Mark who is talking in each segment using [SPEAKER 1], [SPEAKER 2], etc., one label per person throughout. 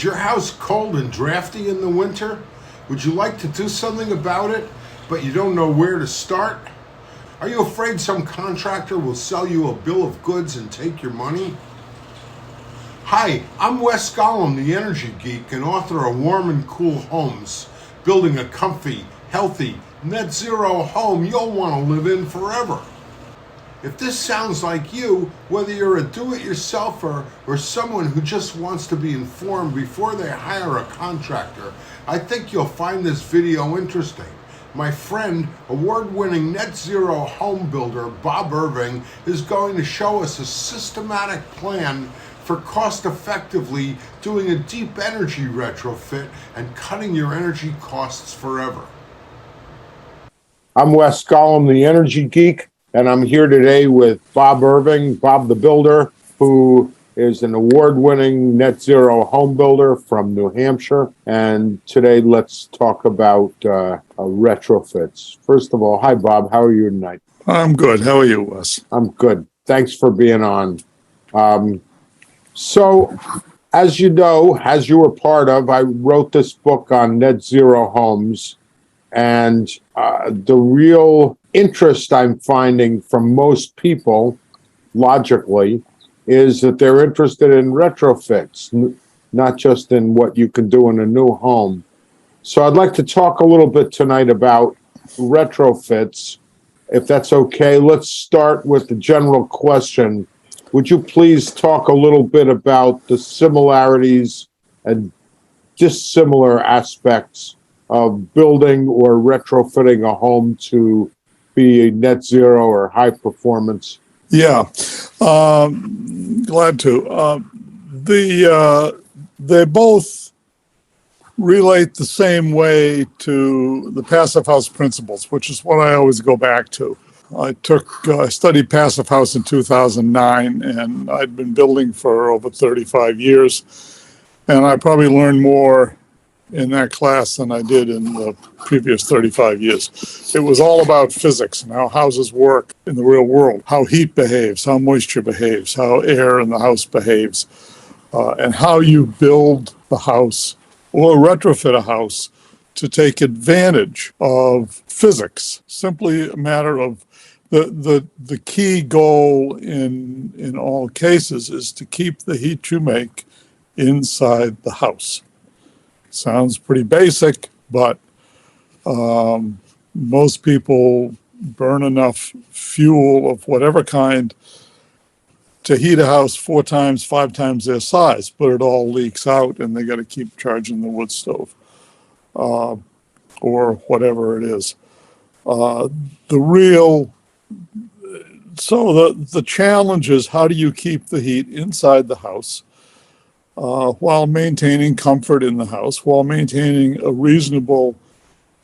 [SPEAKER 1] Is your house cold and drafty in the winter? Would you like to do something about it, but you don't know where to start? Are you afraid some contractor will sell you a bill of goods and take your money? Hi, I'm Wes Gollum, the Energy Geek and author of Warm and Cool Homes, building a comfy, healthy, net-zero home you'll want to live in forever. If this sounds like you, whether you're a do-it-yourselfer or someone who just wants to be informed before they hire a contractor, I think you'll find this video interesting. My friend, award-winning net zero home builder Bob Irving is going to show us a systematic plan for cost-effectively doing a deep energy retrofit and cutting your energy costs forever. I'm Wes Gollum, the Energy Geek, and I'm here today with Bob Irving, Bob the Builder, who is an award-winning net zero home builder from New Hampshire. And today, let's talk about retrofits. First of all, hi, Bob. How are you tonight?
[SPEAKER 2] I'm good. How are you, Wes?
[SPEAKER 1] I'm good. Thanks for being on. So, as you know, as you were part of, I wrote this book on Net-ZeroHomes, and the real interest I'm finding from most people, logically, is that they're interested in retrofits, not just in what you can do in a new home. So I'd like to talk a little bit tonight about retrofits, if that's okay. Let's start with the general question. Would you please talk a little bit about the similarities and dissimilar aspects of building or retrofitting a home to be net zero or high performance?
[SPEAKER 2] Yeah, glad to. They both relate the same way to the passive house principles, which is what I always go back to. I studied passive house in 2009, and I'd been building for over 35 years, and I probably learned more in that class than I did in the previous 35 years. It was all about physics and how houses work in the real world, how heat behaves, how moisture behaves, how air in the house behaves, and how you build the house or retrofit a house to take advantage of physics. Simply a matter of the key goal in all cases is to keep the heat you make inside the house. Sounds pretty basic, but most people burn enough fuel of whatever kind to heat a house 4 times, 5 times their size, but it all leaks out and they got to keep charging the wood stove or whatever it is. The challenge is, how do you keep the heat inside the house while maintaining comfort in the house, while maintaining a reasonable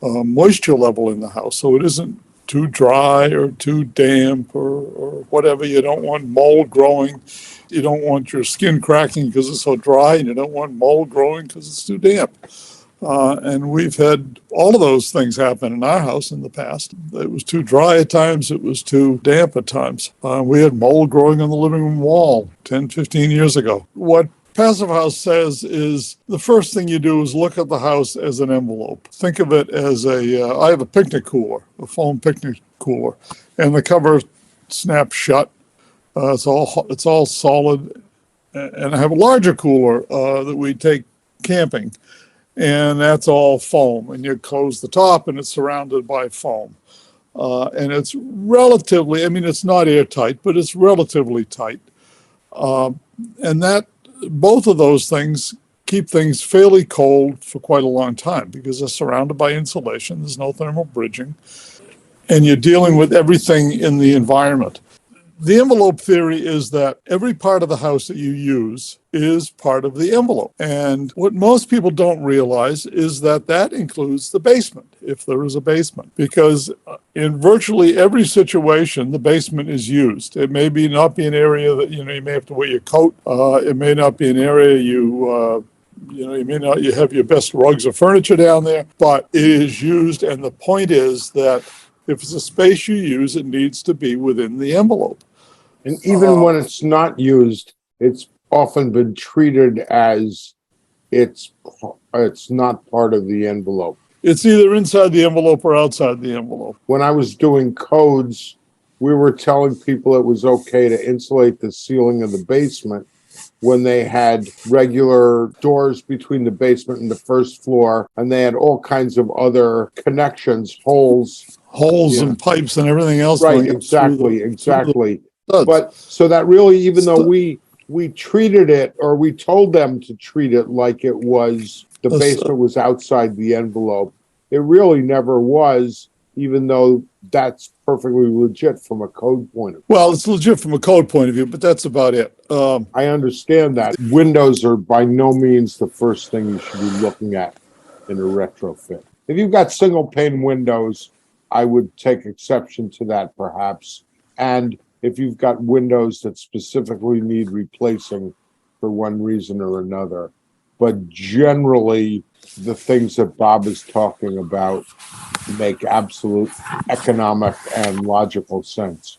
[SPEAKER 2] moisture level in the house, so it isn't too dry or too damp or whatever. You don't want mold growing. You don't want your skin cracking because it's so dry, and you don't want mold growing because it's too damp. And we've had all of those things happen in our house in the past. It was too dry at times. It was too damp at times. We had mold growing on the living room wall 10, 15 years ago. What Passive House says is the first thing you do is look at the house as an envelope. Think of it as I have a picnic cooler, a foam picnic cooler, and the cover snaps shut. It's all solid. And I have a larger cooler that we take camping, and that's all foam. And you close the top, and it's surrounded by foam. And it's relatively, it's not airtight, but it's relatively tight. And both of those things keep things fairly cold for quite a long time because they're surrounded by insulation. There's no thermal bridging, and you're dealing with everything in the environment. The envelope theory is that every part of the house that you use is part of the envelope. And what most people don't realize is that includes the basement, if there is a basement, because in virtually every situation, the basement is used. It may not be an area that, you may have to wear your coat. It may not be an area you have your best rugs or furniture down there, but it is used. And the point is that if it's a space you use, it needs to be within the envelope.
[SPEAKER 1] And even when it's not used, it's often been treated as it's not part of the envelope.
[SPEAKER 2] It's either inside the envelope or outside the envelope.
[SPEAKER 1] When I was doing codes, we were telling people it was okay to insulate the ceiling of the basement when they had regular doors between the basement and the first floor, and they had all kinds of other connections, holes.
[SPEAKER 2] Holes
[SPEAKER 1] Yeah,
[SPEAKER 2] and pipes and everything else
[SPEAKER 1] right,
[SPEAKER 2] going up
[SPEAKER 1] exactly,
[SPEAKER 2] through the
[SPEAKER 1] exactly.
[SPEAKER 2] studs.
[SPEAKER 1] But so that really, even though
[SPEAKER 2] Stu-
[SPEAKER 1] we treated it, or we told them to treat it like it was, the
[SPEAKER 2] a stu-
[SPEAKER 1] basement was outside the envelope, it really never was, even though that's perfectly legit from a code point of view.
[SPEAKER 2] Well, it's legit from a code point of view, but that's about it.
[SPEAKER 1] I understand that windows are by no means the first thing you should be looking at in a retrofit. If you've got single pane windows, I would take exception to that perhaps. And if you've got windows that specifically need replacing for one reason or another. But generally, the things that Bob is talking about make absolute economic and logical sense.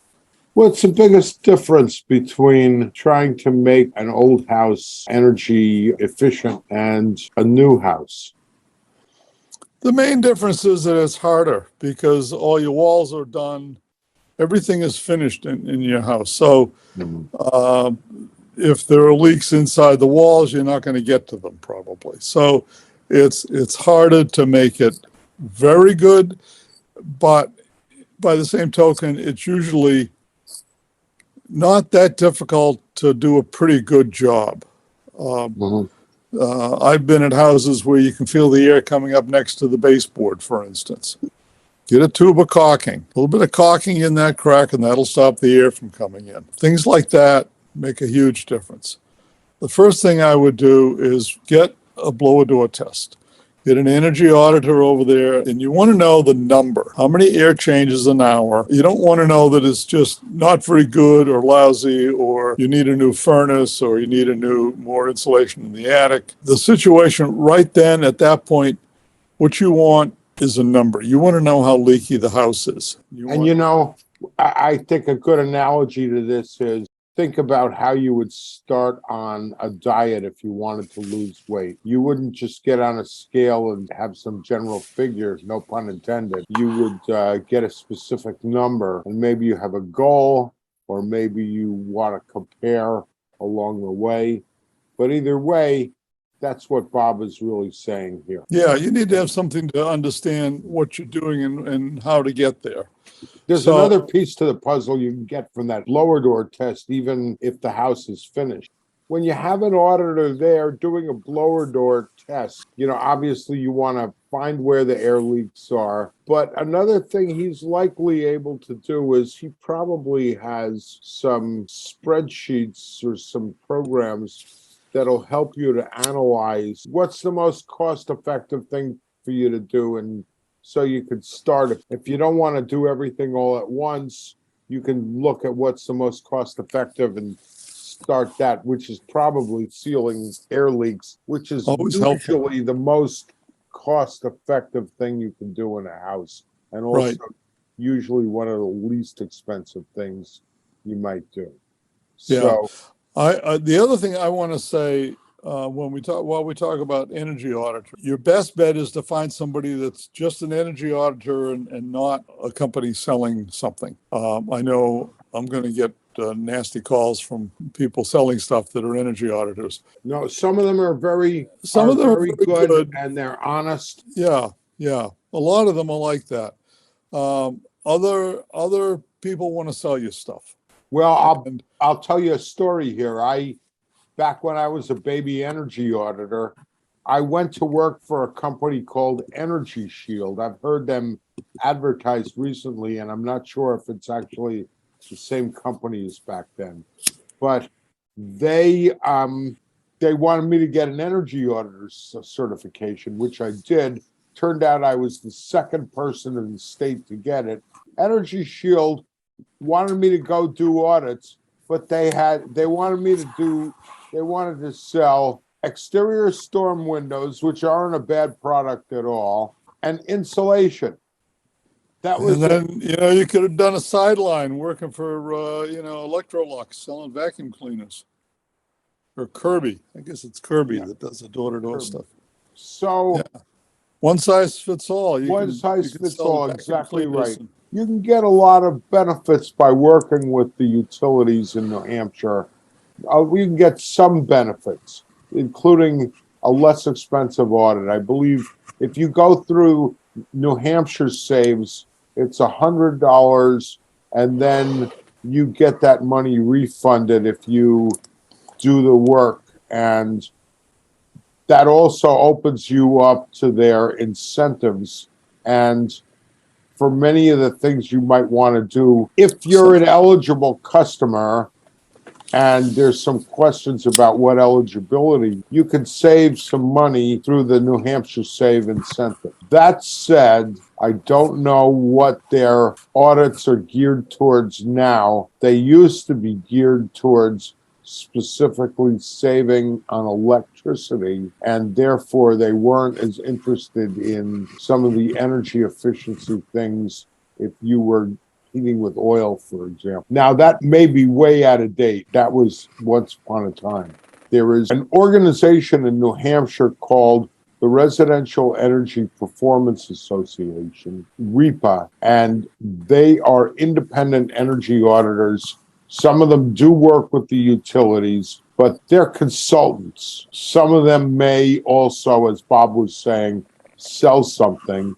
[SPEAKER 1] What's the biggest difference between trying to make an old house energy efficient and a new house?
[SPEAKER 2] The main difference is that it's harder because all your walls are done. Everything is finished in your house. So uh, if there are leaks inside the walls, you're not going to get to them probably. So it's harder to make it very good, but by the same token, it's usually not that difficult to do a pretty good job.
[SPEAKER 1] Mhm.
[SPEAKER 2] I've been at houses where you can feel the air coming up next to the baseboard, for instance. Get a tube of caulking, a little bit of caulking in that crack, and that'll stop the air from coming in. Things like that make a huge difference. The first thing I would do is get a blower door test. Get an energy auditor over there, and you want to know the number. How many air changes an hour? You don't want to know that it's just not very good or lousy, or you need a new furnace, or you need more insulation in the attic. The situation right then at that point, what you want is a number. You want to know how leaky the house is.
[SPEAKER 1] And I think a good analogy to this is, think about how you would start on a diet if you wanted to lose weight. You wouldn't just get on a scale and have some general figure, no pun intended. You would get a specific number, and maybe you have a goal, or maybe you want to compare along the way. But either way, that's what Bob is really saying here.
[SPEAKER 2] Yeah, you need to have something to understand what you're doing and how to get there.
[SPEAKER 1] There's
[SPEAKER 2] So,
[SPEAKER 1] another piece to the puzzle you can get from that blower door test, even if the house is finished. When you have an auditor there doing a blower door test, obviously you want to find where the air leaks are. But another thing he's likely able to do is he probably has some spreadsheets or some programs that'll help you to analyze what's the most cost-effective thing for you to do, and so you could start it. If you don't want to do everything all at once, you can look at what's the most cost-effective and start that, which is probably sealing air leaks, which is
[SPEAKER 2] always helpful.
[SPEAKER 1] usually the most cost-effective thing you can do in a house, and also
[SPEAKER 2] Right.
[SPEAKER 1] usually one of the least expensive things you might do.
[SPEAKER 2] Yeah.
[SPEAKER 1] So
[SPEAKER 2] The other thing I want to say while we talk about energy auditor, your best bet is to find somebody that's just an energy auditor and not a company selling something. I know I'm going to get nasty calls from people selling stuff that are energy auditors.
[SPEAKER 1] no, some of them are very
[SPEAKER 2] Some of them are very
[SPEAKER 1] good,
[SPEAKER 2] good.
[SPEAKER 1] and they're honest.
[SPEAKER 2] Yeah, yeah. A lot of them are like that. Other people want to sell you stuff.
[SPEAKER 1] Well,
[SPEAKER 2] And
[SPEAKER 1] I'll tell you a story here. Back when I was a baby energy auditor, I went to work for a company called Energy Shield. I've heard them advertised recently, and I'm not sure if it's actually the same company as back then. But they wanted me to get an energy auditor's certification, which I did. Turned out I was the second person in the state to get it. Energy Shield wanted me to go do audits, but they wanted to sell exterior storm windows, which aren't a bad product at all, and insulation. That was it.
[SPEAKER 2] then, you could have done a sideline working for, Electrolux selling vacuum cleaners. or Kirby. I guess it's Kirby
[SPEAKER 1] Yeah.
[SPEAKER 2] that does the door-to-door stuff.
[SPEAKER 1] So
[SPEAKER 2] Yeah. One size fits all.
[SPEAKER 1] one size
[SPEAKER 2] You can
[SPEAKER 1] fits
[SPEAKER 2] sell
[SPEAKER 1] all,
[SPEAKER 2] the vacuum
[SPEAKER 1] exactly
[SPEAKER 2] cleaners
[SPEAKER 1] right.
[SPEAKER 2] and
[SPEAKER 1] You can get a lot of benefits by working with the utilities in New Hampshire. We can get some benefits, including a less expensive audit. I believe if you go through New Hampshire Saves, it's $100, and then you get that money refunded if you do the work. And that also opens you up to their incentives. And for many of the things you might want to do, if you're an eligible customer, and there's some questions about what eligibility, you could save some money through the New Hampshire Save incentive. That said, I don't know what their audits are geared towards now. They used to be geared towards specifically saving on electricity, and therefore they weren't as interested in some of the energy efficiency things if you were heating with oil, for example. Now, that may be way out of date. That was once upon a time. There is an organization in New Hampshire called the Residential Energy Performance Association, REPA, and they are independent energy auditors. Some of them do work with the utilities, but they're consultants. Some of them may also, as Bob was saying, sell something,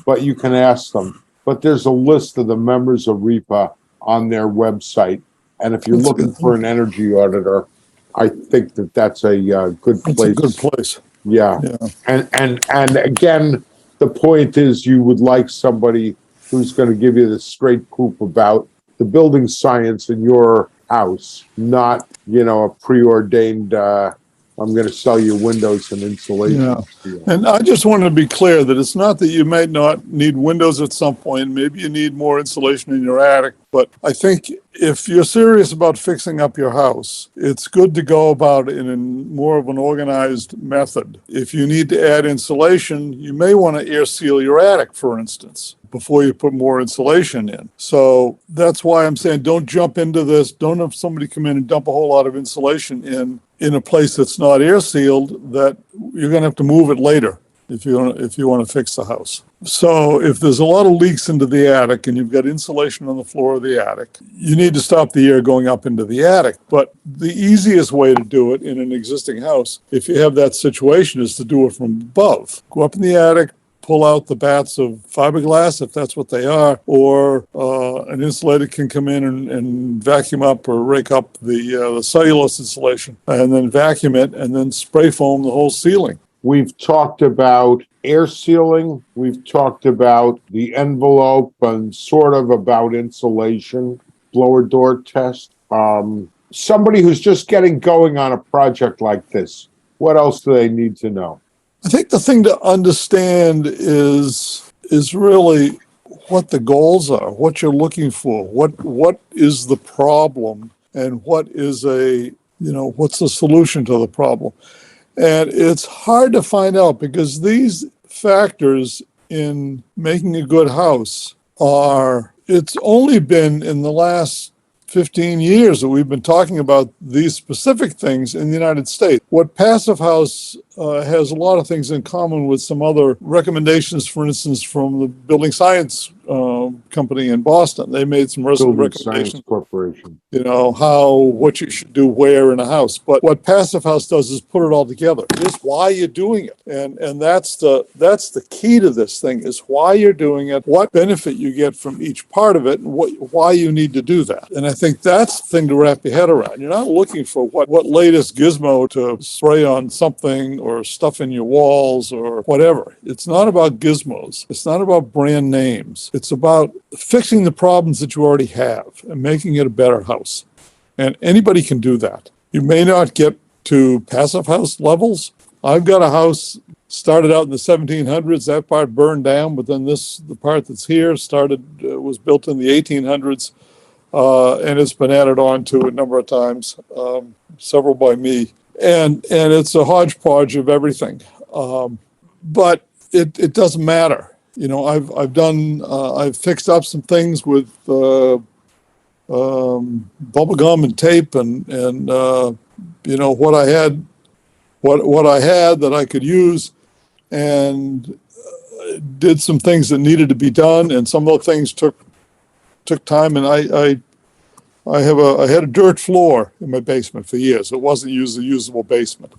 [SPEAKER 1] but you can ask them. But there's a list of the members of REPA on their website. And if you're
[SPEAKER 2] that's
[SPEAKER 1] looking for an energy auditor, I think that that's a good
[SPEAKER 2] a good
[SPEAKER 1] place.
[SPEAKER 2] place.
[SPEAKER 1] Yeah.
[SPEAKER 2] Yeah.
[SPEAKER 1] And again, the point is you would like somebody who's going to give you the straight poop about the building science in your house, not, a preordained, I'm going to sell you windows and insulation.
[SPEAKER 2] Yeah.
[SPEAKER 1] Deal.
[SPEAKER 2] And I just wanted to be clear that it's not that you might not need windows at some point. Maybe you need more insulation in your attic. But I think if you're serious about fixing up your house, it's good to go about it in more of an organized method. If you need to add insulation, you may want to air seal your attic, for instance, before you put more insulation in. So that's why I'm saying don't jump into this. Don't have somebody come in and dump a whole lot of insulation in a place that's not air sealed, that you're going to have to move it later if you want to fix the house. So if there's a lot of leaks into the attic and you've got insulation on the floor of the attic, you need to stop the air going up into the attic. But the easiest way to do it in an existing house, if you have that situation, is to do it from above. Go up in the attic, pull out the bats of fiberglass, if that's what they are, or an insulator can come in and vacuum up or rake up the cellulose insulation and then vacuum it and then spray foam the whole ceiling.
[SPEAKER 1] We've talked about air sealing. We've talked about the envelope and sort of about insulation, blower door test. Somebody who's just getting going on a project like this, what else do they need to know?
[SPEAKER 2] I think the thing to understand is really what the goals are, what you're looking for, what is the problem, and what is what's the solution to the problem. And it's hard to find out because these factors in making a good house it's only been in the last 15 years that we've been talking about these specific things in the United States. What Passive House has a lot of things in common with some other recommendations, for instance, from the Building Science company in Boston. They made some recommendations.
[SPEAKER 1] Science Corporation.
[SPEAKER 2] What you should do where in a house. But what Passive House does is put it all together. Just why you're doing it. And that's the key to this thing, is why you're doing it, what benefit you get from each part of it, and why you need to do that. And I think that's the thing to wrap your head around. You're not looking for what latest gizmo to spray on something or stuff in your walls or whatever. It's not about gizmos. It's not about brand names. It's about fixing the problems that you already have and making it a better house. And anybody can do that. You may not get to Passive House levels. I've got a house started out in the 1700s. That part burned down, but then the part that's here was built in the 1800s, and it's been added on to a number of times, several by me. And it's a hodgepodge of everything. But it doesn't matter. I've fixed up some things with bubble gum and tape and what I had, what I had that I could use, and did some things that needed to be done, and some of the things took time. And I had a dirt floor in my basement for years. It wasn't a usable basement. It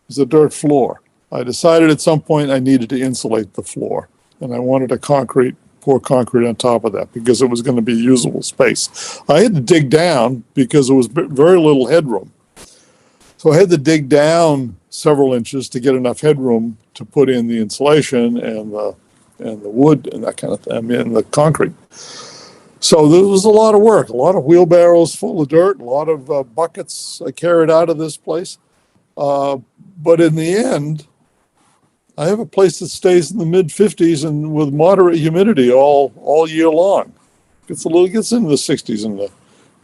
[SPEAKER 2] was a dirt floor. I decided at some point I needed to insulate the floor, and I wanted to pour concrete on top of that because it was going to be usable space. I had to dig down because there was very little headroom. So I had to dig down several inches to get enough headroom to put in the insulation and the wood and that kind of thing, and the concrete. So there was a lot of work, a lot of wheelbarrows full of dirt, a lot of buckets I carried out of this place. But in the end, I have a place that stays in the mid 50s and with moderate humidity all year long. Gets into the 60s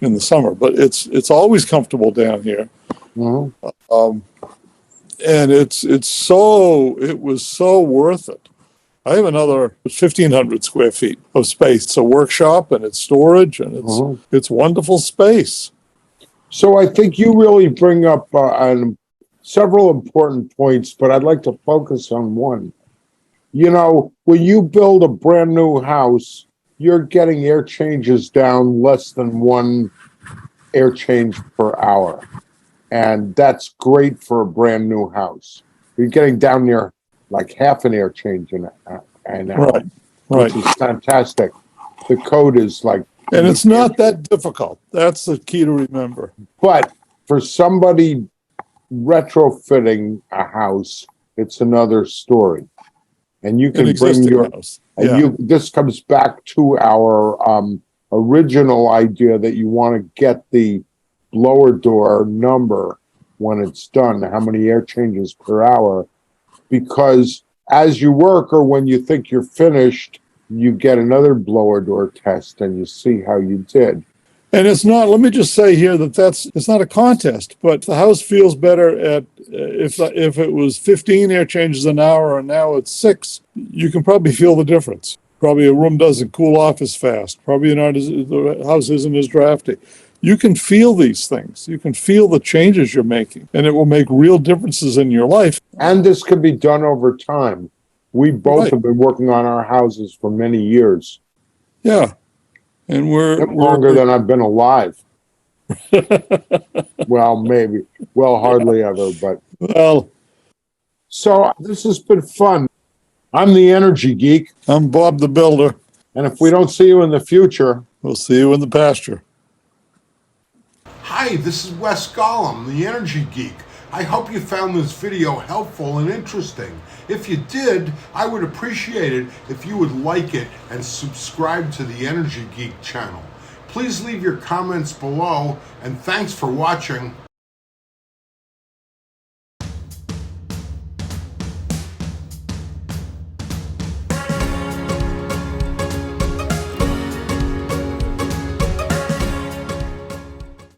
[SPEAKER 2] in the summer, but it's always comfortable down here. Mm-hmm. And it was so worth it. I have another 1,500 square feet of space. It's a workshop and it's storage and it's wonderful space.
[SPEAKER 1] So I think you really bring up several important points, but I'd like to focus on one. When you build a brand new house, you're getting air changes down less than one air change per hour. And that's great for a brand new house. You're getting down near like half an air change an hour,
[SPEAKER 2] right.
[SPEAKER 1] Which is fantastic. The code is like...
[SPEAKER 2] And it's not that difficult. That's the key to remember.
[SPEAKER 1] But for somebody retrofitting a house, it's another story. And you can bring your house. And this comes back to our original idea that you want to get the blower door number when it's done, how many air changes per hour, because as you work or when you think you're finished, you get another blower door test and you see how you did.
[SPEAKER 2] And it's not, let me just say here it's not a contest, but the house feels better if it was 15 air changes an hour and now it's 6, you can probably feel the difference. Probably a room doesn't cool off as fast. Probably the house isn't as drafty. You can feel these things. You can feel the changes you're making, and it will make real differences in your life.
[SPEAKER 1] And this can be done over time. We both have been working on our houses for many years.
[SPEAKER 2] Yeah. And we're
[SPEAKER 1] longer than I've been alive. Well, maybe. Well, hardly ever, but.
[SPEAKER 2] Well.
[SPEAKER 1] So this has been fun. I'm the Energy Geek.
[SPEAKER 2] I'm Bob the Builder.
[SPEAKER 1] And if we don't see you in the future,
[SPEAKER 2] we'll see you in the pasture.
[SPEAKER 1] Hi, this is Wes Gollum, the Energy Geek. I hope you found this video helpful and interesting. If you did, I would appreciate it if you would like it and subscribe to the Energy Geek channel. Please leave your comments below, and thanks for watching.